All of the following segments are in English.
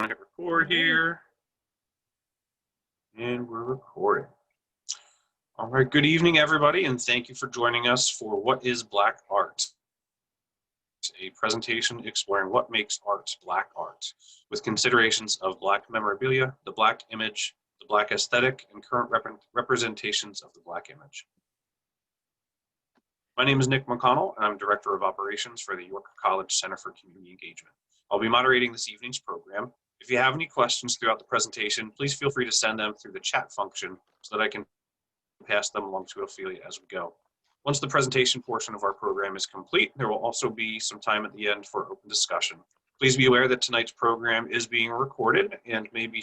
Hit record here, and we're recording. All right, good evening, everybody, and thank you for joining us for What is Black Art? A presentation exploring what makes art Black art, with considerations of Black memorabilia, the Black image, the Black aesthetic, and current representations of the Black image. My name is Nick McConnell, and I'm Director of Operations for the York College Center for Community Engagement. I'll be moderating this evening's program. If you have any questions throughout the presentation, please feel free to send them through the chat function so that I can pass them along to Ophelia as we go. Once the presentation portion of our program is complete, there will also be some time at the end for open discussion. Please be aware that tonight's program is being recorded and may be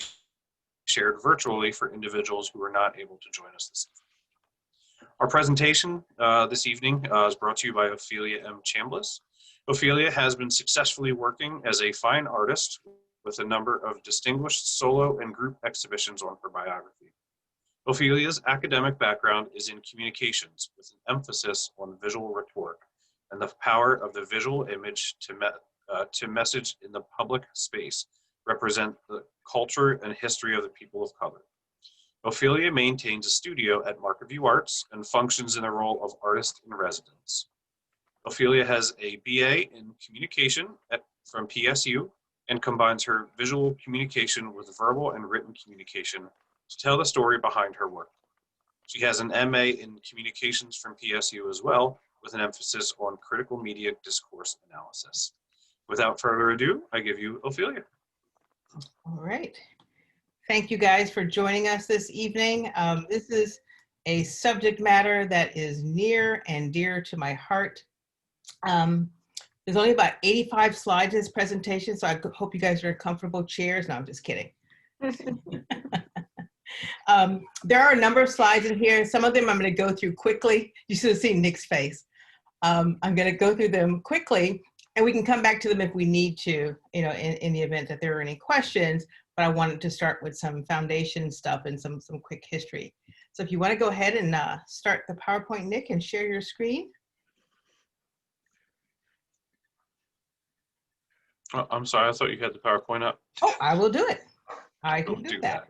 shared virtually for individuals who are not able to join us this evening. Our presentation this evening is brought to you by Ophelia M. Chambliss. Ophelia has been successfully working as a fine artist with a number of distinguished solo and group exhibitions on her biography. Ophelia's academic background is in communications with an emphasis on visual rhetoric and the power of the visual image to message in the public space, represent the culture and history of the people of color. Ophelia maintains a studio at Market View Arts and functions in the role of artist in residence. Ophelia has a BA in communication from PSU and combines her visual communication with verbal and written communication to tell the story behind her work. She has an MA in communications from PSU as well, with an emphasis on critical media discourse analysis. Without further ado, I give you Ophelia. All right. Thank you guys for joining us this evening. This is a subject matter that is near and dear to my heart. There's only about 85 slides in this presentation, so I hope you guys are in comfortable chairs. No, I'm just kidding. There are a number of slides in here. Some of them I'm going to go through quickly. You should have seen Nick's face. I'm going to go through them quickly, and we can come back to them if we need to, in the event that there are any questions. But I wanted to start with some foundation stuff and some quick history. So if you want to go ahead and start the PowerPoint, Nick, and share your screen. Oh, I'm sorry, I thought you had the PowerPoint up. Oh, I will do it. I can do that.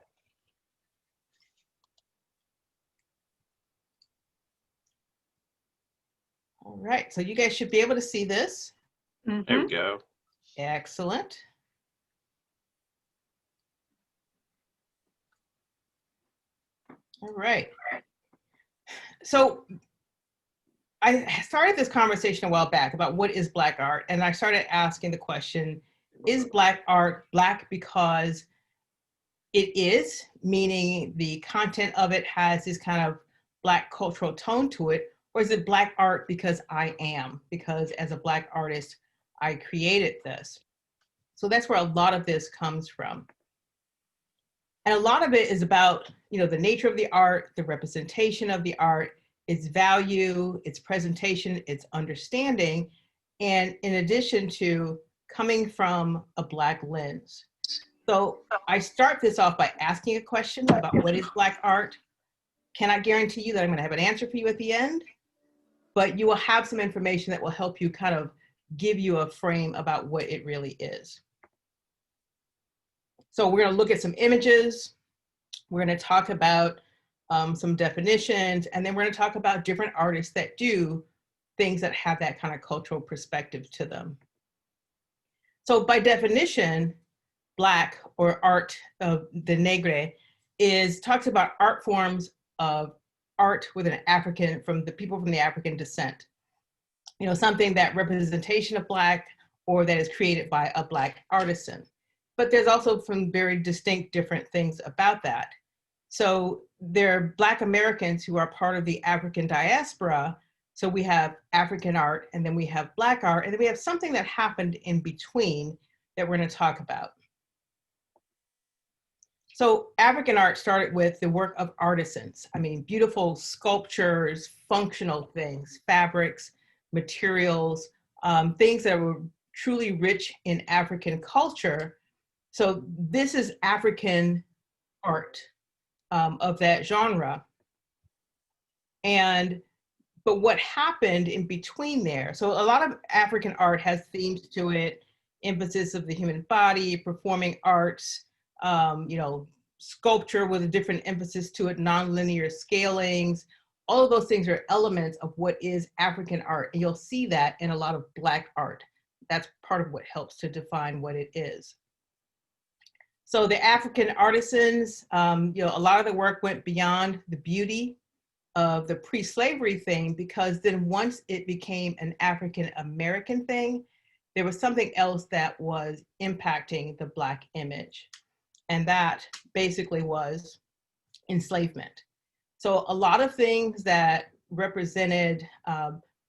All right, so you guys should be able to see this. There we go. Excellent. All right. So I started this conversation a while back about what is Black art, and I started asking the question, is Black art Black because it is, meaning the content of it has this kind of Black cultural tone to it, or is it Black art because I am, because as a Black artist, I created this? So that's where a lot of this comes from. And a lot of it is about, the nature of the art, the representation of the art, its value, its presentation, its understanding, and in addition to coming from a Black lens. So I start this off by asking a question about what is Black art. Cannot guarantee you that I'm going to have an answer for you at the end, but you will have some information that will help you kind of give you a frame about what it really is. So we're going to look at some images. We're going to talk about some definitions, and then we're going to talk about different artists that do things that have that kind of cultural perspective to them. So by definition, Black, or art of the negre, talks about art forms of art with an African, from the people from the African descent. Something that representation of Black, or that is created by a Black artisan. But there's also some very distinct different things about that. So there are Black Americans who are part of the African diaspora. So we have African art, and then we have Black art, and then we have something that happened in between that we're going to talk about. So African art started with the work of artisans. Beautiful sculptures, functional things, fabrics, materials, things that were truly rich in African culture. So this is African art of that genre. But what happened in between there? So a lot of African art has themes to it emphasis of the human body, performing arts, you know, sculpture with a different emphasis to it, nonlinear scalings. All of those things are elements of what is African art. And you'll see that in a lot of Black art. That's part of what helps to define what it is. So the African artisans, you know, a lot of the work went beyond the beauty of the pre-slavery thing, because then once it became an African American thing, there was something else that was impacting the Black image. And that basically was enslavement. So a lot of things that represented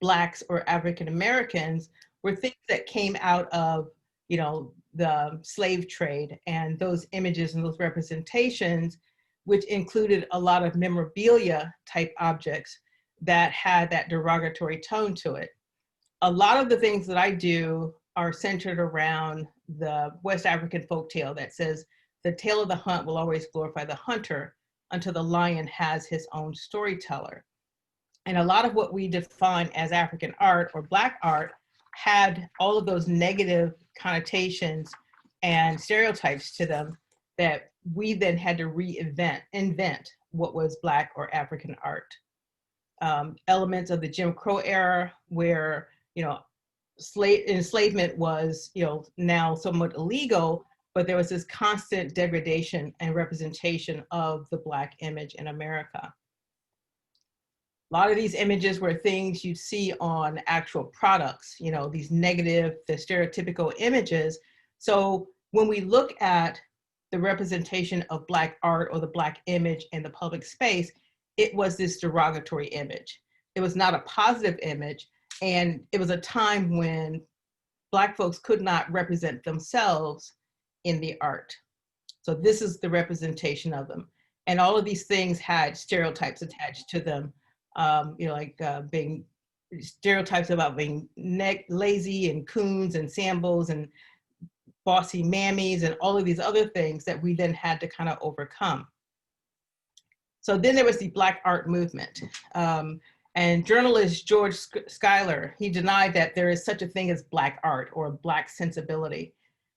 Blacks or African Americans were things that came out of, you know, the slave trade, and those images and those representations, which included a lot of memorabilia type objects that had that derogatory tone to it. A lot of the things that I do are centered around the West African folktale that says, the tale of the hunt will always glorify the hunter until the lion has his own storyteller. And a lot of what we define as African art or Black art had all of those negative connotations and stereotypes to them that we then had to invent what was Black or African art. Elements of the Jim Crow era, where, you know, enslavement was, you know, now somewhat illegal, but there was this constant degradation and representation of the Black image in America. A lot of these images were things you'd see on actual products, you know, these negative, the stereotypical images. So when we look at the representation of Black art or the Black image in the public space, it was this derogatory image. It was not a positive image. And it was a time when Black folks could not represent themselves in the art. So this is the representation of them. And all of these things had stereotypes attached to them, you know, like being stereotypes about being lazy and coons and sambos and bossy mammies and all of these other things that we then had to kind of overcome. So then there was the Black art movement. And journalist George Schuyler, he denied that there is such a thing as Black art or Black sensibility.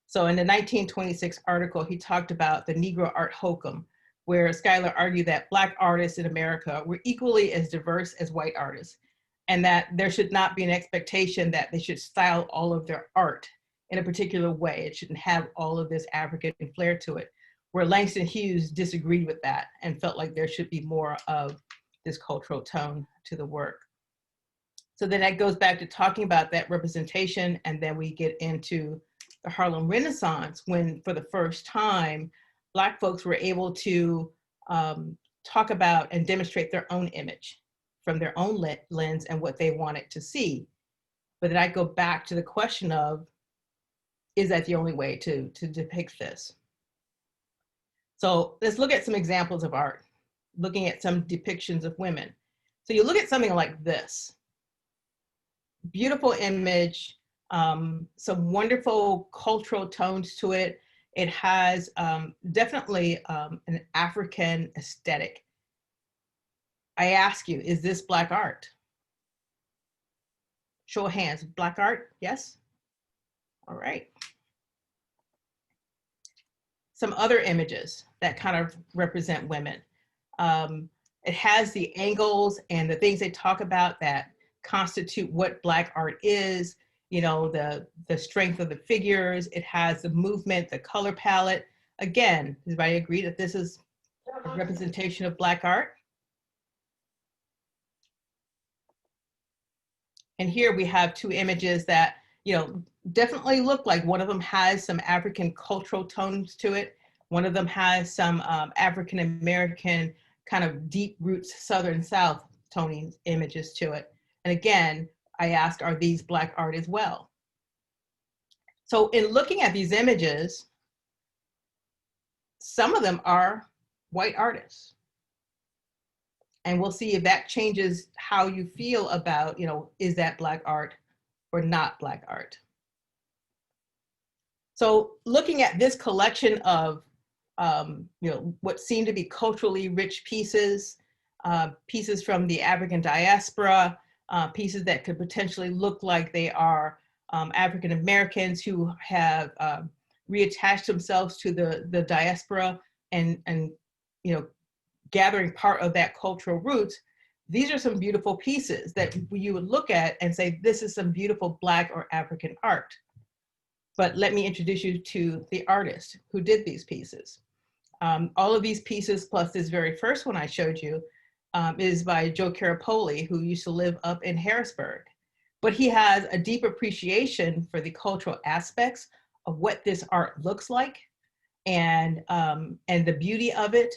So in the 1926 article, he talked about the Negro art hokum, where Schuyler argued that Black artists in America were equally as diverse as white artists, and that there should not be an expectation that they should style all of their art in a particular way. It shouldn't have all of this African flair to it, where Langston Hughes disagreed with that and felt like there should be more of this cultural tone to the work. So then that goes back to talking about that representation, and then we get into the Harlem Renaissance, when for the first time, Black folks were able to talk about and demonstrate their own image from their own lens and what they wanted to see. But then I go back to the question of, is that the only way to depict this? So let's look at some examples of art, looking at some depictions of women. So you look at something like this. Beautiful image, some wonderful cultural tones to it. It has definitely an African aesthetic. I ask you, is this Black art? Show of hands, Black art, yes? All right. Some other images that kind of represent women. It has the angles and the things they talk about that constitute what Black art is, you know, the strength of the figures. It has the movement, the color palette. Again, does everybody agree that this is a representation of Black art? And here we have two images that, you know, definitely look like one of them has some African cultural tones to it. One of them has some African American kind of deep roots, Southern South toning images to it. And again, I ask, are these Black art as well? So in looking at these images, some of them are white artists. And we'll see if that changes how you feel about, you know, is that Black art or not Black art? So looking at this collection of, you know, what seem to be culturally rich pieces, pieces from the African diaspora, pieces that could potentially look like they are African Americans who have reattached themselves to the diaspora and you know, gathering part of that cultural roots. These are some beautiful pieces that you would look at and say, this is some beautiful Black or African art. But let me introduce you to the artist who did these pieces. All of these pieces, plus this very first one I showed you, is by Joe Carapoli, who used to live up in Harrisburg. But he has a deep appreciation for the cultural aspects of what this art looks like, and the beauty of it,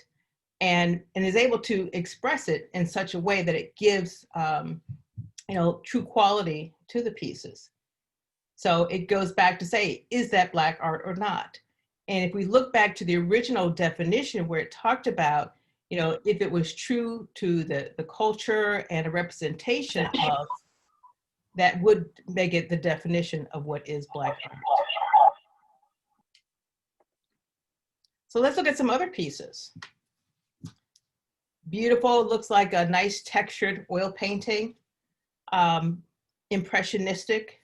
and is able to express it in such a way that it gives you know, true quality to the pieces. So it goes back to say, is that Black art or not? And if we look back to the original definition where it talked about, you know, if it was true to the culture and a representation of, that would make it the definition of what is Black art. So let's look at some other pieces. Beautiful, looks like a nice textured oil painting. Impressionistic.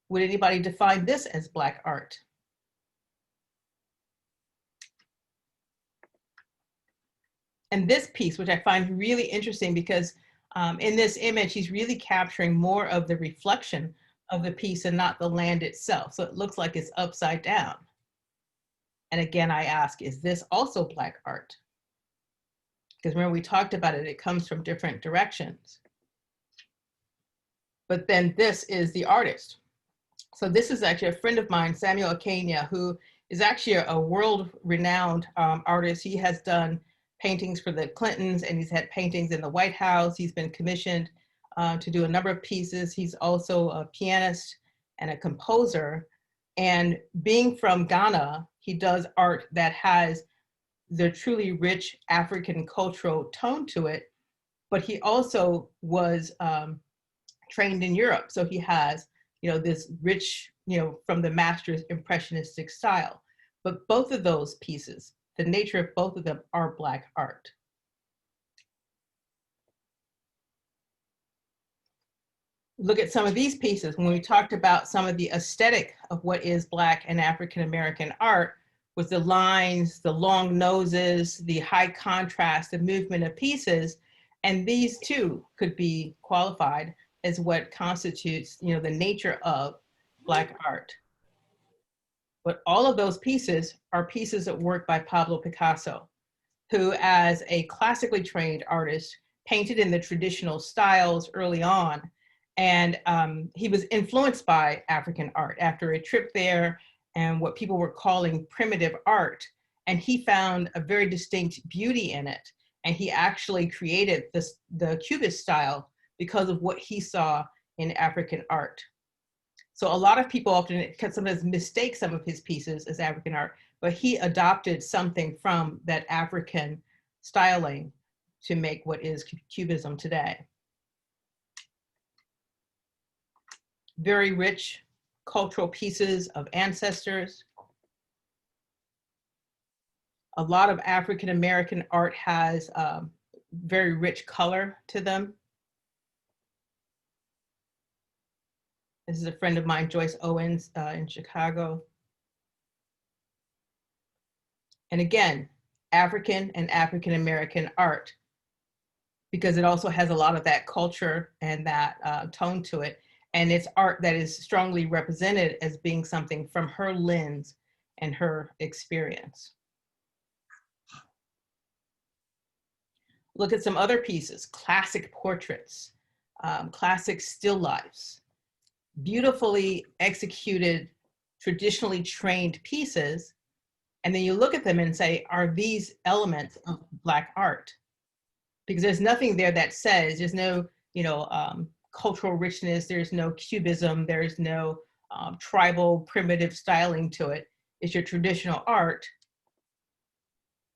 Would anybody define this as Black art? And this piece, which I find really interesting because in this image, he's really capturing more of the reflection of the piece and not the land itself. So it looks like it's upside down. And again, I ask, is this also Black art? Because remember, we talked about it, it comes from different directions. But then this is the artist. So this is actually a friend of mine, Samuel Akenya, who is actually a world-renowned artist. He has done paintings for the Clintons, and he's had paintings in the White House. He's been commissioned to do a number of pieces. He's also a pianist and a composer. And being from Ghana, he does art that has the truly rich African cultural tone to it, but he also was trained in Europe. So he has, you know, this rich, you know, from the master's impressionistic style. But both of those pieces, the nature of both of them are Black art. Look at some of these pieces. When we talked about some of the aesthetic of what is Black and African American art, with the lines, the long noses, the high contrast, the movement of pieces, and these too could be qualified as what constitutes, you know, the nature of Black art. But all of those pieces are pieces of work by Pablo Picasso, who as a classically trained artist painted in the traditional styles early on. And he was influenced by African art after a trip there and what people were calling primitive art. And he found a very distinct beauty in it. And he actually created the Cubist style because of what he saw in African art. So a lot of people often sometimes mistake some of his pieces as African art, but he adopted something from that African styling to make what is Cubism today. Very rich cultural pieces of ancestors. A lot of African American art has very rich color to them. This is a friend of mine, Joyce Owens, in Chicago. And again, African and African American art, because it also has a lot of that culture and that tone to it. And it's art that is strongly represented as being something from her lens and her experience. Look at some other pieces, classic portraits, classic still lifes, beautifully executed, traditionally trained pieces. And then you look at them and say, are these elements of Black art? Because there's nothing there that says, there's no, you know, cultural richness, there's no cubism, there's no tribal primitive styling to it. It's your traditional art,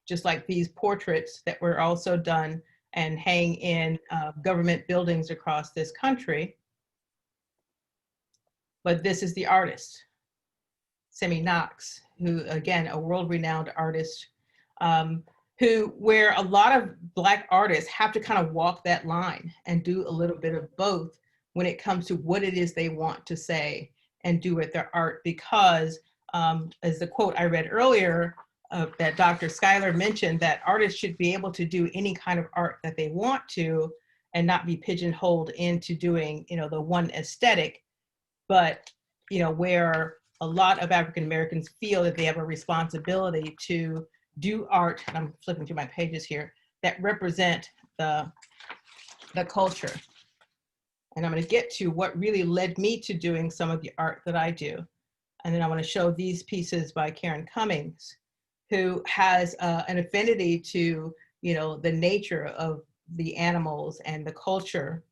just like these portraits that were also done and hang in government buildings across this country. But this is the artist, Simi Knox, who, again, a world-renowned artist, where a lot of Black artists have to kind of walk that line and do a little bit of both when it comes to what it is they want to say and do with their art because, as the quote I read earlier, that Dr. Schuyler mentioned, that artists should be able to do any kind of art that they want to and not be pigeonholed into doing, the one aesthetic, but, where a lot of African Americans feel that they have a responsibility to do art, and I'm flipping through my pages here, that represent the culture. And I'm going to get to what really led me to doing some of the art that I do. And then I want to show these pieces by Karen Cummings, who has an affinity to, the nature of the animals and the culture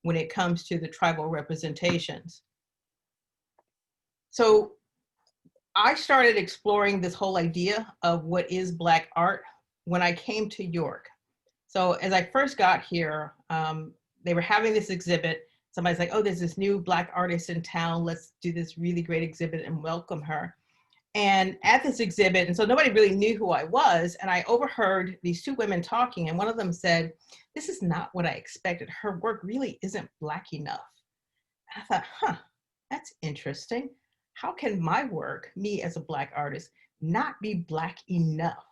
when it comes to the tribal representations. So I started exploring this whole idea of what is Black art when I came to York. So as I first got here, they were having this exhibit. Somebody's like, oh, there's this new Black artist in town. Let's do this really great exhibit and welcome her. And at this exhibit, and so nobody really knew who I was, and I overheard these two women talking, and one of them said, this is not what I expected. Her work really isn't Black enough. And I thought, that's interesting. How can my work, me as a Black artist, not be Black enough?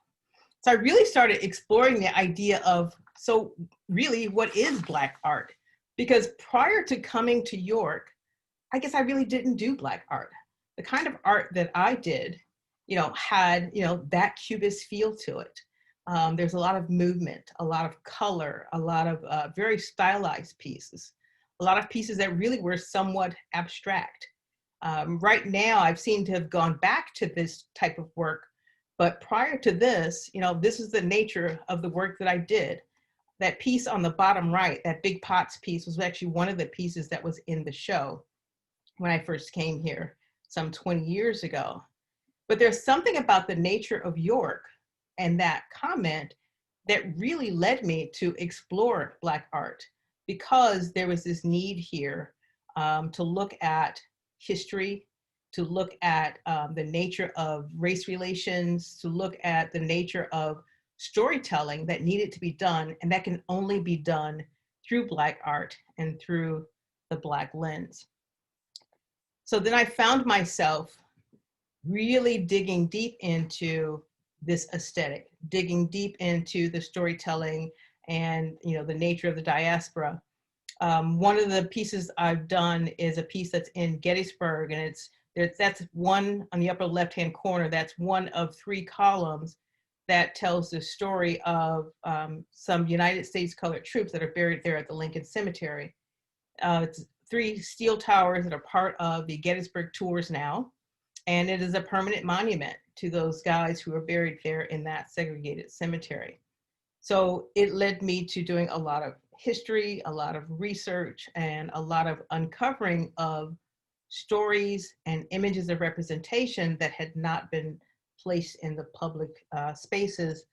So I really started exploring the idea of, so really, what is Black art? Because prior to coming to York, I guess I really didn't do Black art. The kind of art that I did, had, that Cubist feel to it. There's a lot of movement, a lot of color, a lot of very stylized pieces, a lot of pieces that really were somewhat abstract. Right now, I've seemed to have gone back to this type of work, but prior to this, this is the nature of the work that I did. That piece on the bottom right, that big pots piece, was actually one of the pieces that was in the show when I first came here some 20 years ago. But there's something about the nature of York and that comment that really led me to explore Black art, because there was this need here to look at history, to look at the nature of race relations, to look at the nature of storytelling that needed to be done, and that can only be done through Black art and through the Black lens. So then I found myself really digging deep into this aesthetic, digging deep into the storytelling and the nature of the diaspora. One of the pieces I've done is a piece that's in Gettysburg, and that's one on the upper left-hand corner. That's one of 3 columns that tells the story of some United States colored troops that are buried there at the Lincoln Cemetery. It's 3 steel towers that are part of the Gettysburg Tours now, and it is a permanent monument to those guys who are buried there in that segregated cemetery. So it led me to doing a lot of history, a lot of research, and a lot of uncovering of stories and images of representation that had not been placed in the public spaces,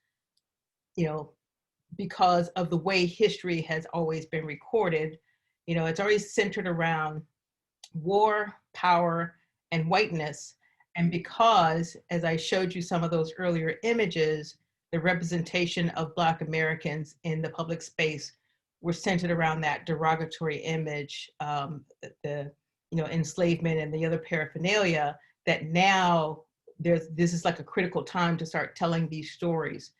because of the way history has always been recorded. It's always centered around war, power, and whiteness. And because, as I showed you some of those earlier images, the representation of Black Americans in the public space were centered around that derogatory image, the enslavement and the other paraphernalia, that now this is like a critical time to start telling these stories.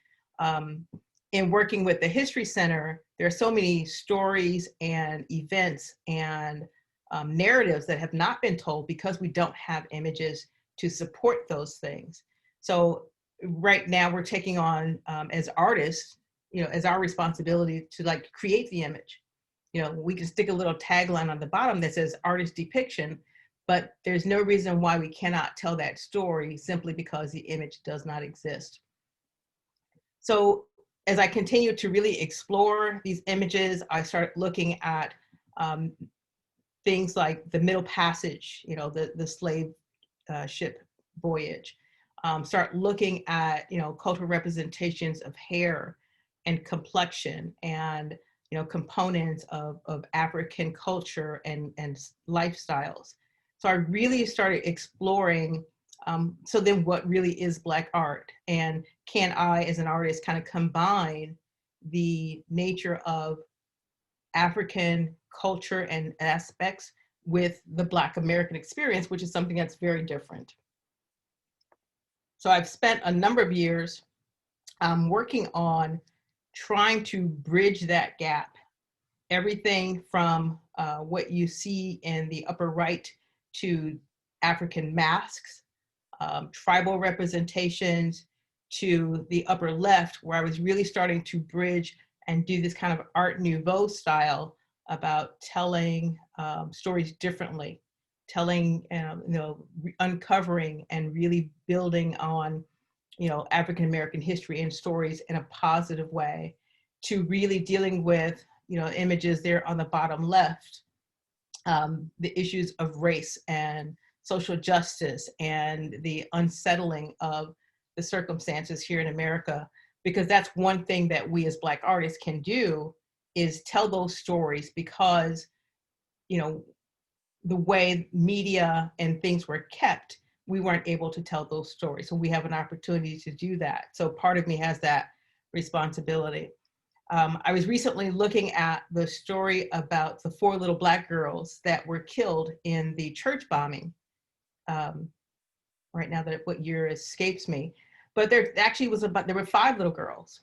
In working with the History Center, there are so many stories and events and narratives that have not been told because we don't have images to support those things. So right now we're taking on, as artists, as our responsibility to create the image. We can stick a little tagline on the bottom that says artist depiction, but there's no reason why we cannot tell that story simply because the image does not exist. So as I continued to really explore these images, I started looking at things like the Middle Passage, the slave ship voyage. Start looking at, cultural representations of hair and complexion and, components of African culture and lifestyles. So I really started exploring, so then what really is Black art? And can I, as an artist, kind of combine the nature of African culture and aspects with the Black American experience, which is something that's very different. So I've spent a number of years working on trying to bridge that gap. Everything from what you see in the upper right to African masks, tribal representations, to the upper left, where I was really starting to bridge and do this kind of Art Nouveau style about telling stories differently, telling, uncovering and really building on, African American history and stories in a positive way, to really dealing with, images there on the bottom left, the issues of race and social justice and the unsettling of the circumstances here in America, because that's one thing that we as Black artists can do, is tell those stories, because, the way media and things were kept, we weren't able to tell those stories. So we have an opportunity to do that. So part of me has that responsibility. I was recently looking at the story about the 4 little Black girls that were killed in the church bombing. Right now, what year escapes me, but there actually there were 5 little girls.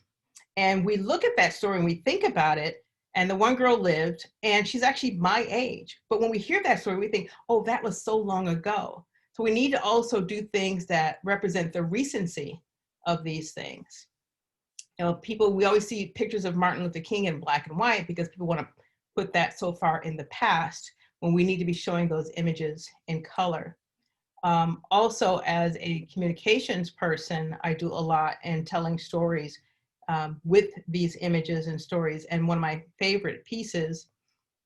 And we look at that story and we think about it, and the one girl lived, and she's actually my age. But when we hear that story, we think, oh, that was so long ago. So we need to also do things that represent the recency of these things. We always see pictures of Martin Luther King in black and white because people want to put that so far in the past, when we need to be showing those images in color. Also, as a communications person, I do a lot in telling stories with these images and stories. And one of my favorite pieces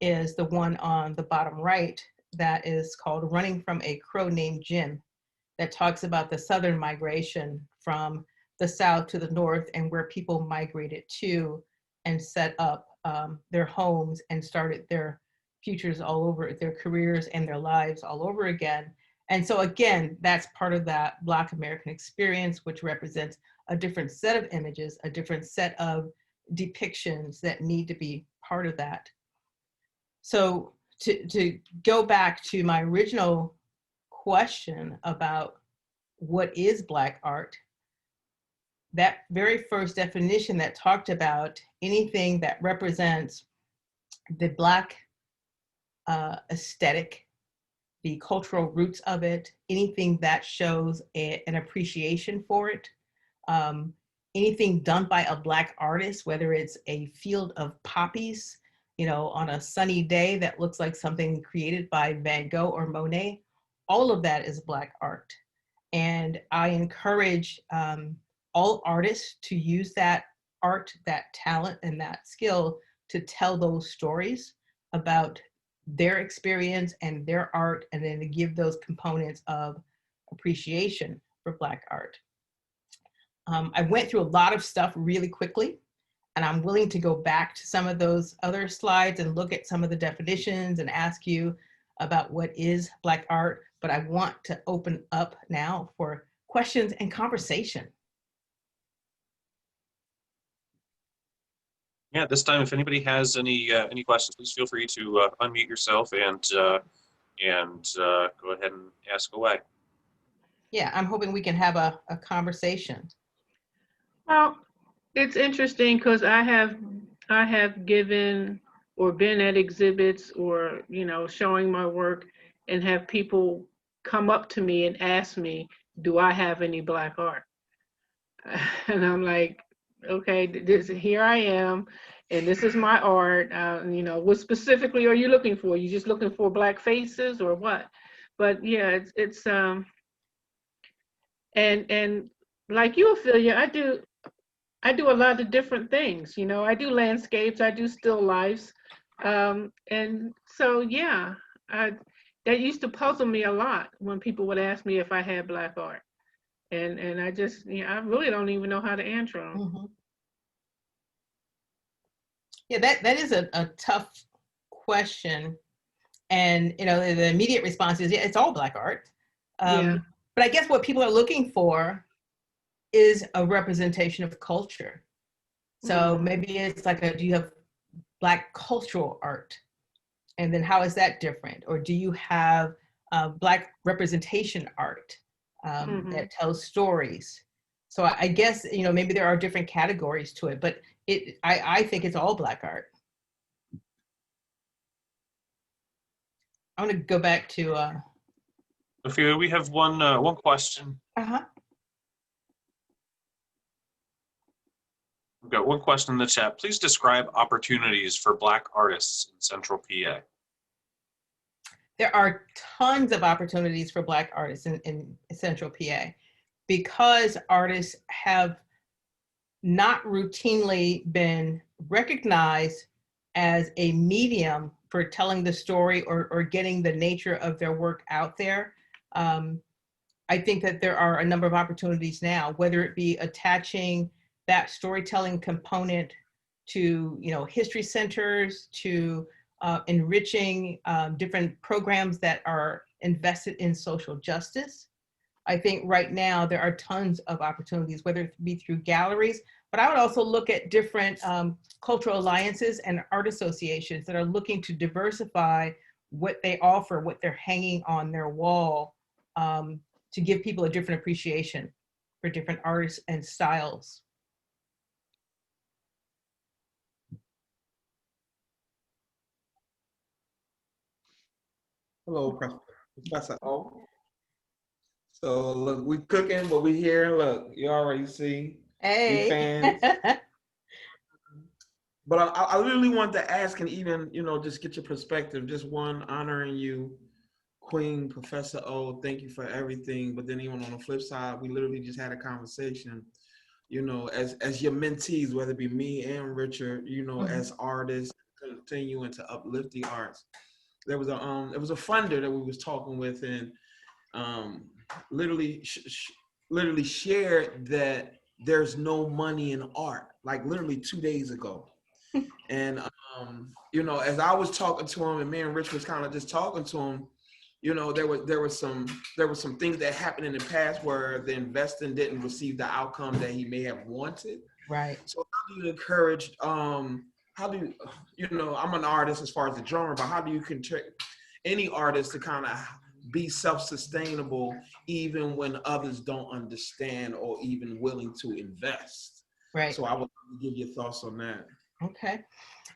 is the one on the bottom right that is called Running from a Crow Named Jim, that talks about the Southern migration from the South to the North, and where people migrated to and set up their homes and started their futures all over, their careers and their lives all over again. And so again, that's part of that Black American experience, which represents a different set of images, a different set of depictions that need to be part of that. So to go back to my original question about what is Black art, that very first definition that talked about anything that represents the Black aesthetic, the cultural roots of it, anything that shows an appreciation for it, anything done by a Black artist, whether it's a field of poppies, on a sunny day that looks like something created by Van Gogh or Monet, all of that is Black art. And I encourage all artists to use that art, that talent, and that skill to tell those stories about their experience and their art, and then to give those components of appreciation for Black art. I went through a lot of stuff really quickly, and I'm willing to go back to some of those other slides and look at some of the definitions and ask you about what is Black art, but I want to open up now for questions and conversation. Yeah, at this time, if anybody has any questions, please feel free to unmute yourself and go ahead and ask away. Yeah, I'm hoping we can have a conversation. Well, it's interesting because I have given or been at exhibits or showing my work, and have people come up to me and ask me, do I have any Black art? And I'm like, okay, here I am, and this is my art. What specifically are you looking for? You just looking for Black faces or what? But yeah, it's and like you, Ophelia, I do a lot of different things. I do landscapes, I do still lifes, and so yeah, that used to puzzle me a lot when people would ask me if I had Black art. And I just, I really don't even know how to answer them. Mm-hmm. Yeah, that is a tough question. And, the immediate response is, yeah, it's all Black art. Yeah. But I guess what people are looking for is a representation of culture. So maybe it's like do you have Black cultural art? And then how is that different? Or do you have Black representation art that tells stories? So I guess, you know, maybe there are different categories to it, but I think it's all Black art. I'm gonna go back to. Sophia, we have one question. Uh-huh. We've got one question in the chat. Please describe opportunities for Black artists in Central PA. There are tons of opportunities for Black artists in Central PA because artists have not routinely been recognized as a medium for telling the story or getting the nature of their work out there. I think that there are a number of opportunities now, whether it be attaching that storytelling component to, you know, history centers, to enriching different programs that are invested in social justice. I think right now there are tons of opportunities, whether it be through galleries, but I would also look at different cultural alliances and art associations that are looking to diversify what they offer, what they're hanging on their wall, to give people a different appreciation for different artists and styles. Hello, Professor O. So look, we cooking, but we here. Look, you already see. Hey. We fans. But I really wanted to ask, and even, you know, just get your perspective. Just one, honoring you, Queen Professor O. Thank you for everything. But then even on the flip side, we literally just had a conversation. You know, as your mentees, whether it be me and Richard, you know, as artists, continuing to uplift the arts. There was a funder that we was talking with, and literally shared that there's no money in art, like literally 2 days ago. And you know, as I was talking to him, and me and Rich was kind of just talking to him, you know, there were some things that happened in the past where the investing didn't receive the outcome that he may have wanted. Right. So how do you encourage? How do you know? I'm an artist as far as the drummer, but how do you any artist to kind of be self-sustainable even when others don't understand or even willing to invest? Right. So I would give your thoughts on that. Okay.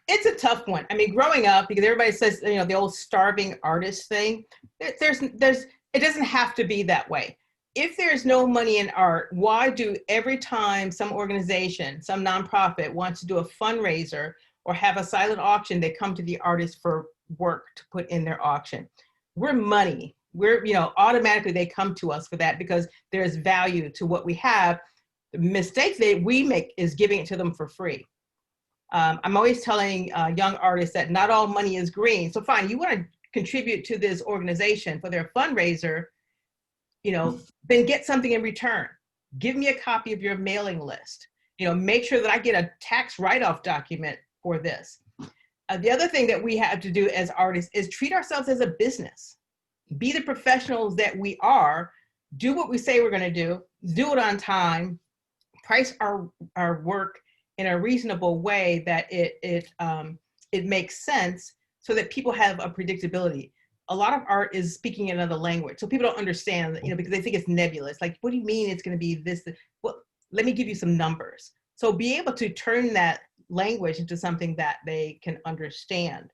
It's a tough one. I mean, growing up, because everybody says, you know, the old starving artist thing, it doesn't have to be that way. If there's no money in art, why do every time some organization, some nonprofit wants to do a fundraiser or have a silent auction, they come to the artist for work to put in their auction? We're money. We're, you know, automatically they come to us for that because there's value to what we have. The mistake that we make is giving it to them for free. I'm always telling young artists that not all money is green. So fine, you want to contribute to this organization for their fundraiser, you know, then get something in return. Give me a copy of your mailing list. You know, make sure that I get a tax write-off document for this. The other thing that we have to do as artists is treat ourselves as a business. Be the professionals that we are. Do what we say we're going to do it on time, price our work in a reasonable way that it makes sense so that people have a predictability. A lot of art is speaking another language, so people don't understand, you know, because they think it's nebulous. Like, what do you mean it's going to be this? Well, let me give you some numbers. So be able to turn that language into something that they can understand.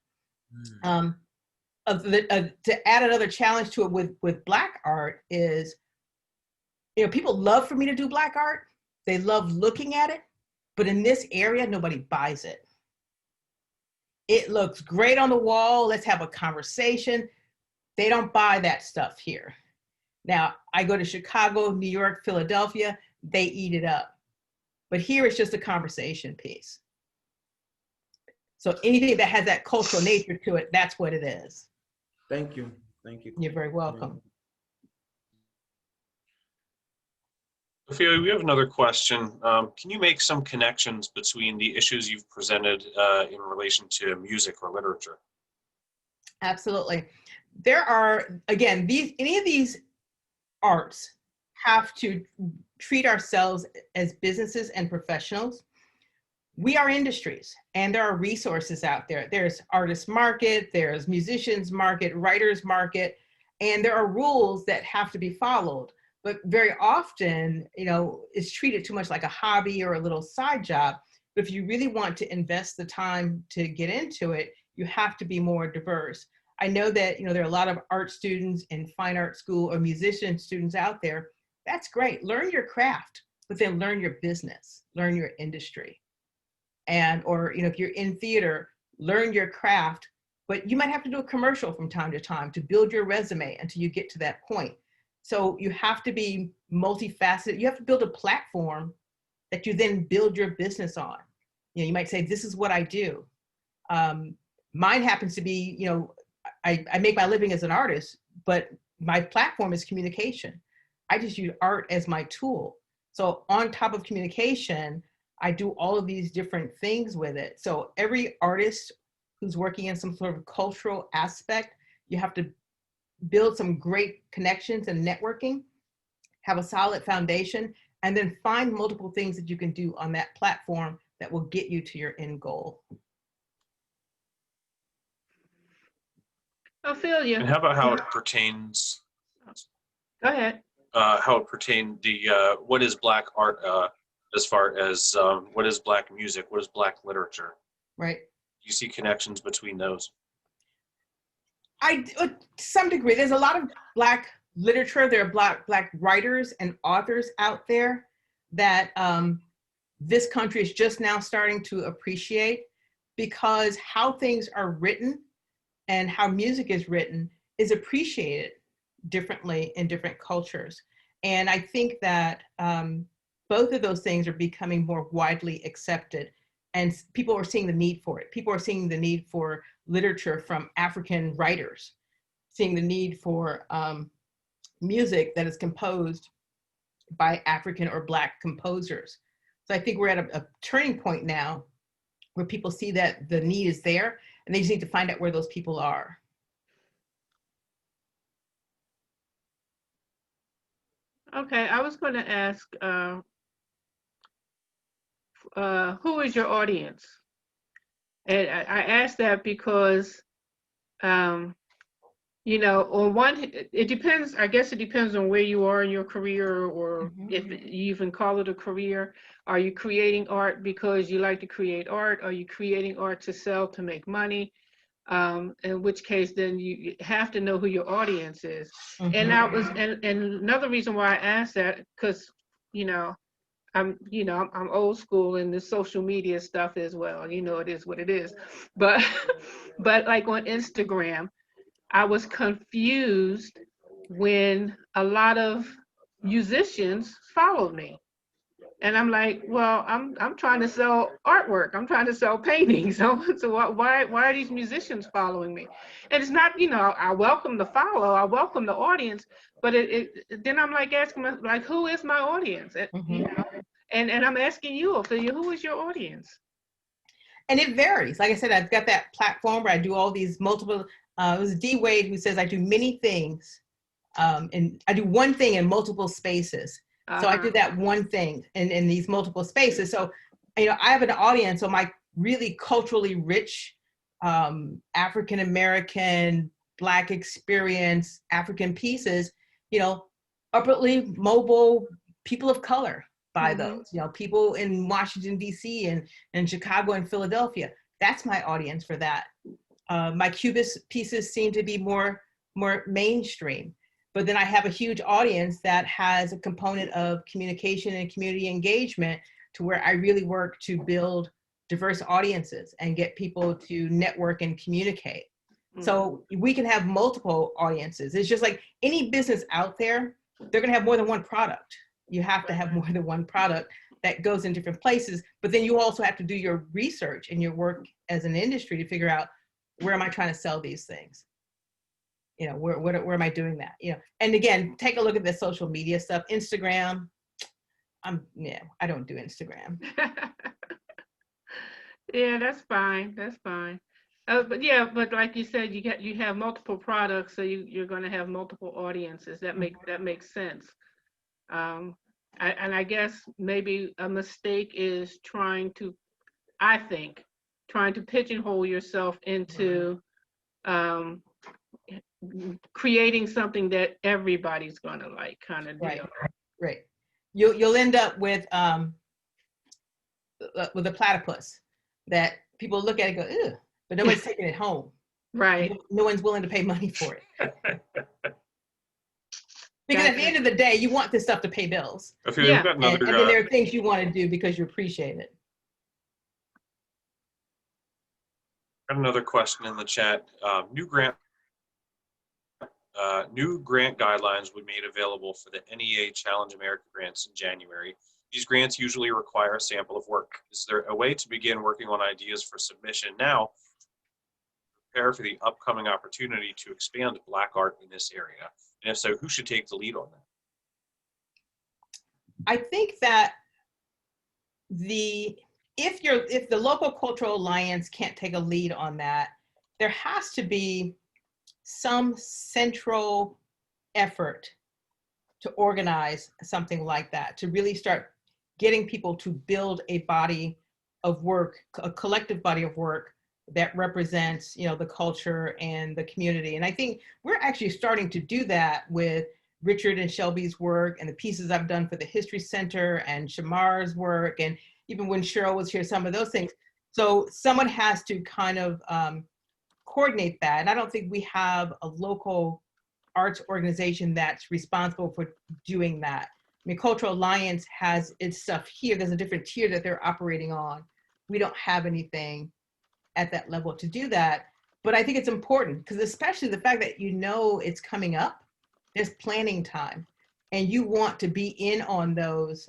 To add another challenge to it with Black art is, you know, people love for me to do Black art. They love looking at it. But in this area, nobody buys it. It looks great on the wall. Let's have a conversation. They don't buy that stuff here. Now, I go to Chicago, New York, Philadelphia, they eat it up. But here it's just a conversation piece. So anything that has that cultural nature to it, that's what it is. Thank you. Thank you. You're very welcome. Sophia, we have another question. Can you make some connections between the issues you've presented in relation to music or literature? Absolutely. There are, again, any of these arts have to treat ourselves as businesses and professionals. we are industries, and there are resources out there. There's artist market, there's musicians market, writers market, and there are rules that have to be followed. But very often, it's treated too much like a hobby or a little side job. But if you really want to invest the time to get into it, you have to be more diverse. I know that, there are a lot of art students in fine art school or musician students out there. That's great. Learn your craft, but then learn your business, learn your industry. Or if you're in theater, learn your craft, but you might have to do a commercial from time to time to build your resume until you get to that point. So you have to be multifaceted. You have to build a platform that you then build your business on. You might say, this is what I do. Mine happens to be, I make my living as an artist, but my platform is communication. I just use art as my tool. So on top of communication, I do all of these different things with it. So every artist who's working in some sort of cultural aspect, you have to build some great connections and networking, have a solid foundation, and then find multiple things that you can do on that platform that will get you to your end goal. I feel you. And how about how it pertains? Go ahead. How it pertained what is Black art as far as what is Black music, what is Black literature? Right. Do you see connections between those? To some degree, there's a lot of Black literature. There are Black writers and authors out there that this country is just now starting to appreciate, because how things are written and how music is written is appreciated differently in different cultures. And I think that both of those things are becoming more widely accepted, and people are seeing the need for it. People are seeing the need for literature from African writers, seeing the need for music that is composed by African or Black composers. So I think we're at a turning point now where people see that the need is there, and they just need to find out where those people are. Okay, I was going to ask, who is your audience? And I asked that because, on one, it depends, I guess it depends on where you are in your career, or if you even call it a career. Are you creating art because you like to create art? Are you creating art to sell, to make money? In which case, then you have to know who your audience is. And that was, and another reason why I asked that, because, I'm old school in the social media stuff as well. It is what it is. But, but like on Instagram, I was confused when a lot of musicians followed me. And I'm like, well, I'm trying to sell artwork. I'm trying to sell paintings. So why are these musicians following me? And it's not, I welcome the follow, I welcome the audience, but then I'm like asking, like, who is my audience? And I'm asking you, Ophelia, who is your audience? And it varies. Like I said, I've got that platform where I do all these multiple. It was D. Wade who says I do many things, and I do one thing in multiple spaces. So I do that one thing in these multiple spaces. So, I have an audience on my really culturally rich African-American, Black experience, African pieces, upwardly mobile people of color buy those, people in Washington, D.C. and Chicago and Philadelphia. That's my audience for that. My Cubist pieces seem to be more mainstream. But then I have a huge audience that has a component of communication and community engagement, to where I really work to build diverse audiences and get people to network and communicate. So we can have multiple audiences. It's just like any business out there, they're going to have more than one product. You have to have more than one product that goes in different places. But then you also have to do your research and your work as an industry to figure out, where am I trying to sell these things? Where am I doing that? And again, take a look at the social media stuff. Instagram, I don't do Instagram. Yeah, that's fine. That's fine. But like you said, you have multiple products, so you're going to have multiple audiences. That makes sense. And I guess maybe a mistake is trying to I think, trying to pigeonhole yourself into creating something that everybody's gonna like, kind of deal. Right. You'll end up with a platypus that people look at it and go, ew, but nobody's taking it home. Right. No one's willing to pay money for it. Because at the Gotcha. end of the day, you want this stuff to pay bills. Okay, Yeah. we've got another, And then there are things you want to do because you appreciate it. got another question in the chat. New grant guidelines will be made available for the NEA Challenge America grants in January. These grants usually require a sample of work. Is there a way to begin working on ideas for submission now to prepare for the upcoming opportunity to expand Black art in this area? And if so, who should take the lead on that? I think that if the local cultural alliance can't take a lead on that, there has to be some central effort to organize something like that, to really start getting people to build a body of work, a collective body of work that represents, the culture and the community. And I think we're actually starting to do that with Richard and Shelby's work and the pieces I've done for the History Center and Shamar's work, and even when Cheryl was here, some of those things. So someone has to kind of coordinate that. And I don't think we have a local arts organization that's responsible for doing that. I mean, Cultural Alliance has its stuff here. There's a different tier that they're operating on. We don't have anything at that level to do that. But I think it's important because especially the fact that it's coming up, there's planning time. And you want to be in on those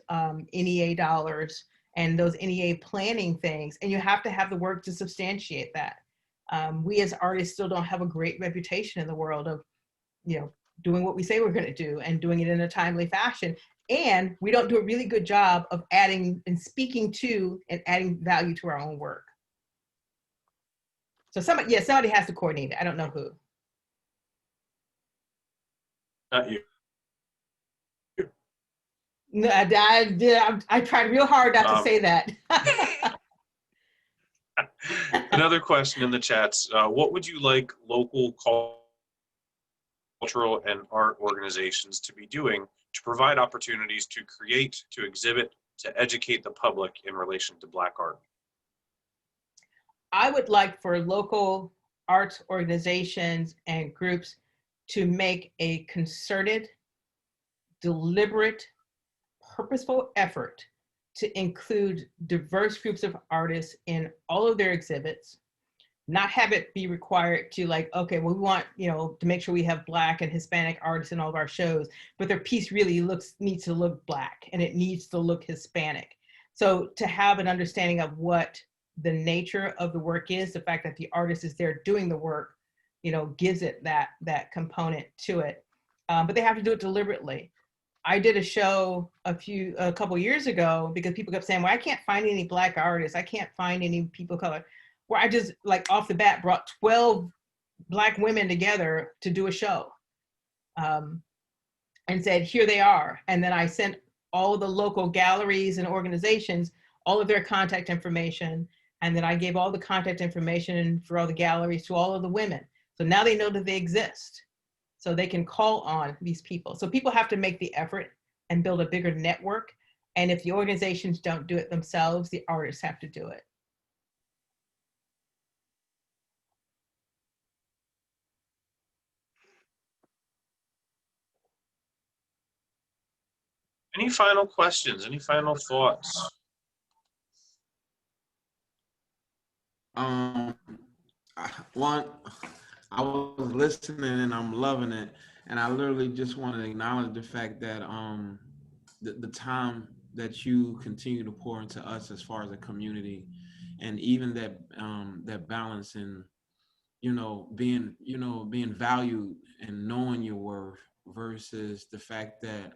NEA dollars and those NEA planning things. And you have to have the work to substantiate that. We as artists still don't have a great reputation in the world of, doing what we say we're going to do and doing it in a timely fashion. And we don't do a really good job of adding and speaking to and adding value to our own work. So somebody has to coordinate it. I don't know who. Not you. No, I tried real hard not to say that. Another question in the chats. What would you like local cultural and art organizations to be doing to provide opportunities to create, to exhibit, to educate the public in relation to Black art? I would like for local arts organizations and groups to make a concerted, deliberate, purposeful effort to include diverse groups of artists in all of their exhibits, not have it be required to we want, to make sure we have Black and Hispanic artists in all of our shows, but their piece really needs to look Black and it needs to look Hispanic. So to have an understanding of what the nature of the work is, the fact that the artist is there doing the work, gives it that component to it. But they have to do it deliberately. I did a show a couple years ago because people kept saying, well, I can't find any Black artists. I can't find any people of color. Where I just off the bat brought 12 Black women together to do a show and said, here they are. And then I sent all the local galleries and organizations all of their contact information. And then I gave all the contact information for all the galleries to all of the women. So now they know that they exist. So they can call on these people. So people have to make the effort and build a bigger network. And if the organizations don't do it themselves, the artists have to do it. Any final questions? Any final thoughts? I was listening and I'm loving it, and I literally just want to acknowledge the fact that the time that you continue to pour into us as far as a community, and even that balance in being valued and knowing your worth versus the fact that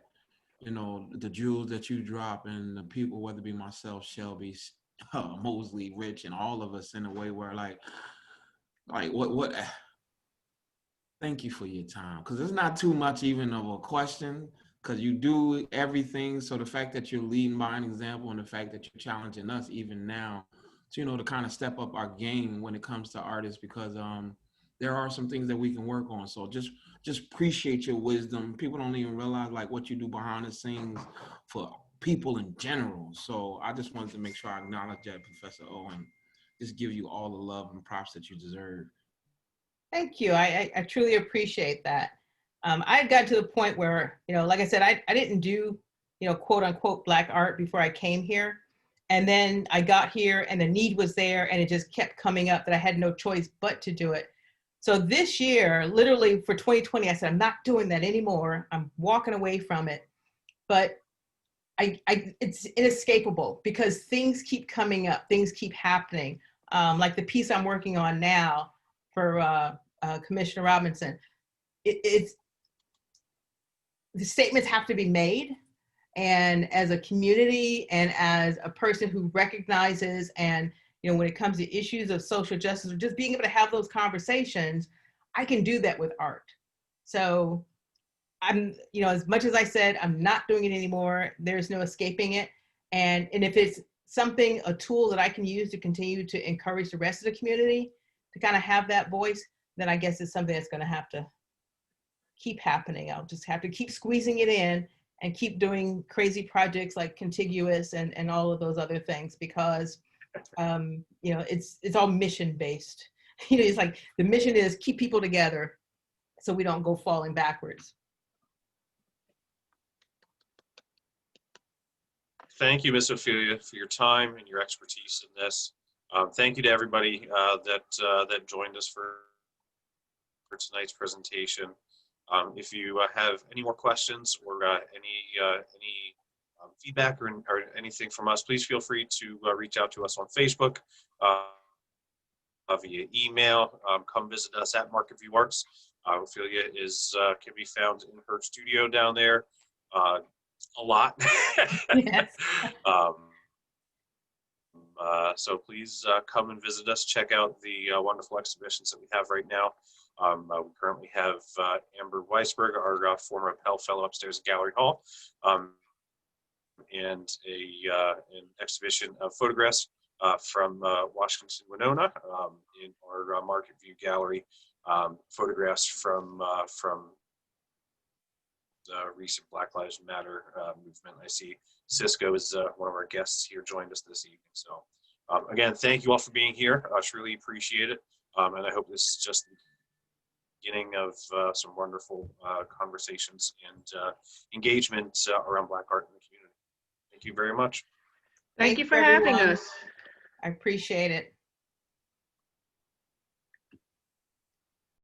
the jewels that you drop and the people, whether it be myself, Shelby, Mosley, Rich, and all of us, in a way where what thank you for your time, because it's not too much even of a question, because you do everything. So the fact that you're leading by an example and the fact that you're challenging us even now to kind of step up our game when it comes to artists, because there are some things that we can work on. So just appreciate your wisdom. People don't even realize like what you do behind the scenes for people in general. So I just wanted to make sure I acknowledge that, Professor O, and just give you all the love and props that you deserve. Thank you. I truly appreciate that. I got to the point where, like I said, I didn't do, quote unquote, Black art before I came here. And then I got here and the need was there and it just kept coming up that I had no choice but to do it. So this year, literally for 2020, I said, I'm not doing that anymore. I'm walking away from it. But it's inescapable because things keep coming up, things keep happening. Like the piece I'm working on now for Commissioner Robinson, it's the statements have to be made. And as a community and as a person who recognizes and, when it comes to issues of social justice or just being able to have those conversations, I can do that with art. So I'm, as much as I said, I'm not doing it anymore. There's no escaping it. And if it's something, a tool that I can use to continue to encourage the rest of the community to kind of have that voice, then I guess it's something that's going to have to keep happening. I'll just have to keep squeezing it in and keep doing crazy projects like Contiguous and all of those other things, because, it's all mission based. It's like the mission is keep people together so we don't go falling backwards. Thank you, Ms. Ophelia, for your time and your expertise in this. Thank you to everybody that joined us for tonight's presentation. If you have any more questions or any feedback or anything from us, please feel free to reach out to us on Facebook, via email. Come visit us at Market View Arts. Ophelia can be found in her studio down there a lot. Yes. So please come and visit us. Check out the wonderful exhibitions that we have right now. We currently have Amber Weisberg, our former Pell Fellow, upstairs at Gallery Hall, and an exhibition of photographs from Washington, Winona, in our Market View Gallery. Photographs from the recent Black Lives Matter movement. I see Cisco is one of our guests here, joined us this evening. So again, thank you all for being here. I truly appreciate it. And I hope this is just the beginning of some wonderful conversations and engagement around Black art in the community. Thank you very much. Thank you for having everyone. us. I appreciate it.